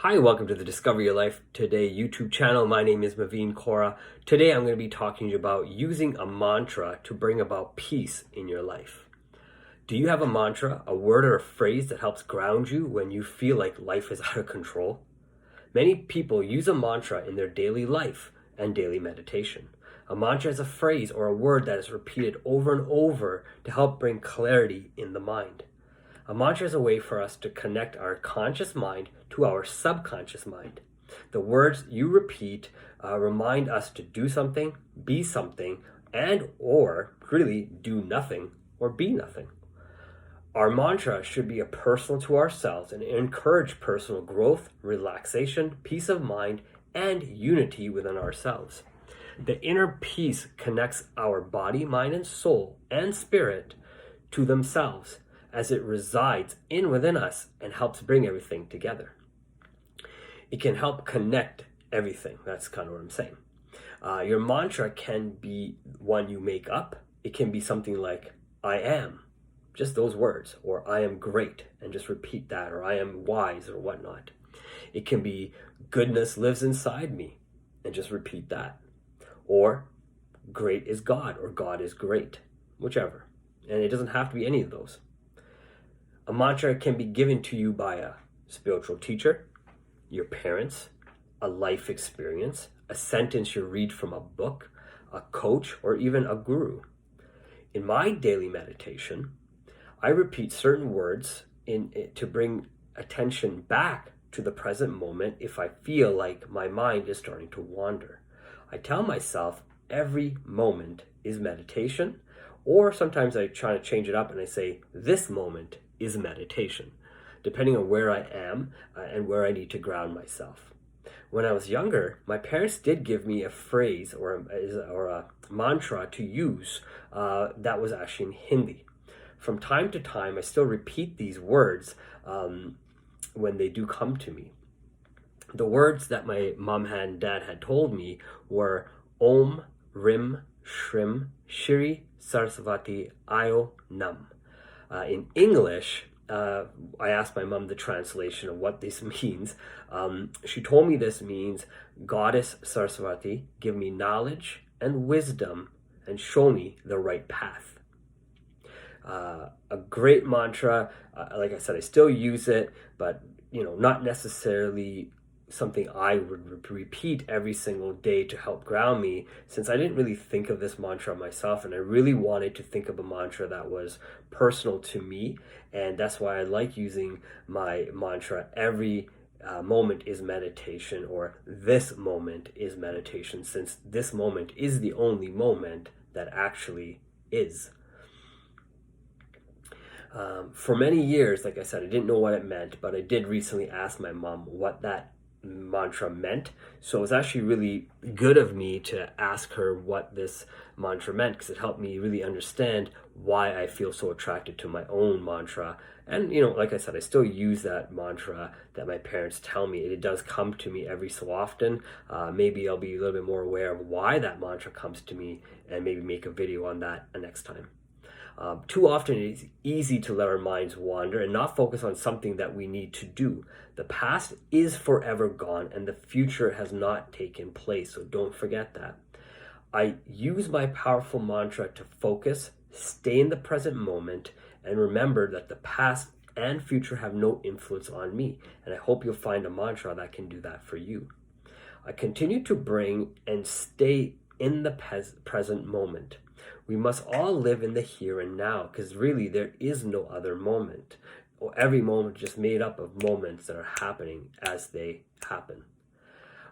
Hi, welcome to the Discover Your Life Today YouTube channel. My name is Maveen Kaura. Today I'm going to be talking to you about using a mantra to bring about peace in your life. Do you have a mantra, a word or a phrase that helps ground you when you feel like life is out of control? Many people use a mantra in their daily life and daily meditation. A mantra is a phrase or a word that is repeated over and over to help bring clarity in the mind. A mantra is a way for us to connect our conscious mind to our subconscious mind. The words you repeat remind us to do something, be something, and or really do nothing or be nothing. Our mantra should be personal to ourselves and encourage personal growth, relaxation, peace of mind, and unity within ourselves. The inner peace connects our body, mind, and soul and spirit to themselves, as it resides within us and helps bring everything together. It can help connect everything. That's kind of what I'm saying. Your mantra can be one you make up. It can be something like, I am, just those words, or I am great, and just repeat that, or I am wise, or whatnot. It can be, goodness lives inside me, and just repeat that. Or, great is God, or God is great, whichever. And it doesn't have to be any of those. A mantra can be given to you by a spiritual teacher, your parents, a life experience, a sentence you read from a book, a coach, or even a guru. In my daily meditation, I repeat certain words to bring attention back to the present moment if I feel like my mind is starting to wander. I tell myself every moment is meditation, or sometimes I try to change it up and I say, this moment is meditation, depending on where I am and where I need to ground myself. When I was younger, my parents did give me a phrase or a mantra to use that was actually in Hindi. From time to time, I still repeat these words when they do come to me. The words that my mom and dad had told me were Om, Rim, Shrim, Shri, Saraswati, Ayo, Nam. In English, I asked my mom the translation of what this means. She told me this means, Goddess Saraswati, give me knowledge and wisdom and show me the right path. A great mantra, like I said, I still use it, but not necessarily something I would repeat every single day to help ground me, since I didn't really think of this mantra myself, and I really wanted to think of a mantra that was personal to me, and that's why I like using my mantra, every moment is meditation, or this moment is meditation, since this moment is the only moment that actually is. For many years, like I said, I didn't know what it meant, but I did recently ask my mom what that mantra meant. So it was actually really good of me to ask her what this mantra meant, because it helped me really understand why I feel so attracted to my own mantra. And like I said, I still use that mantra that my parents tell me. It does come to me every so often. Maybe I'll be a little bit more aware of why that mantra comes to me, and maybe make a video on that next time. Too often it is easy to let our minds wander and not focus on something that we need to do. The past is forever gone and the future has not taken place, so don't forget that. I use my powerful mantra to focus, stay in the present moment, and remember that the past and future have no influence on me. And I hope you'll find a mantra that can do that for you. I continue to bring and stay in the present moment. We must all live in the here and now, because really there is no other moment. Every moment is just made up of moments that are happening as they happen.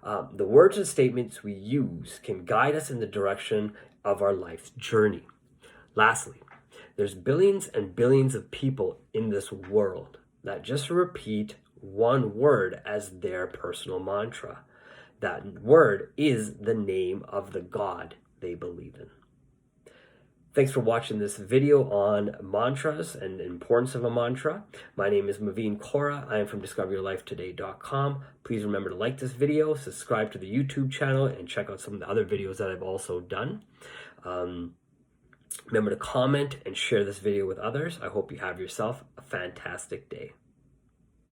The words and statements we use can guide us in the direction of our life's journey. Lastly, there's billions and billions of people in this world that just repeat one word as their personal mantra. That word is the name of the God they believe in. Thanks for watching this video on mantras and the importance of a mantra. My name is Maveen Kaura. I am from discoveryourlifetoday.com. Please remember to like this video, subscribe to the YouTube channel, and check out some of the other videos that I've also done. Remember to comment and share this video with others. I hope you have yourself a fantastic day.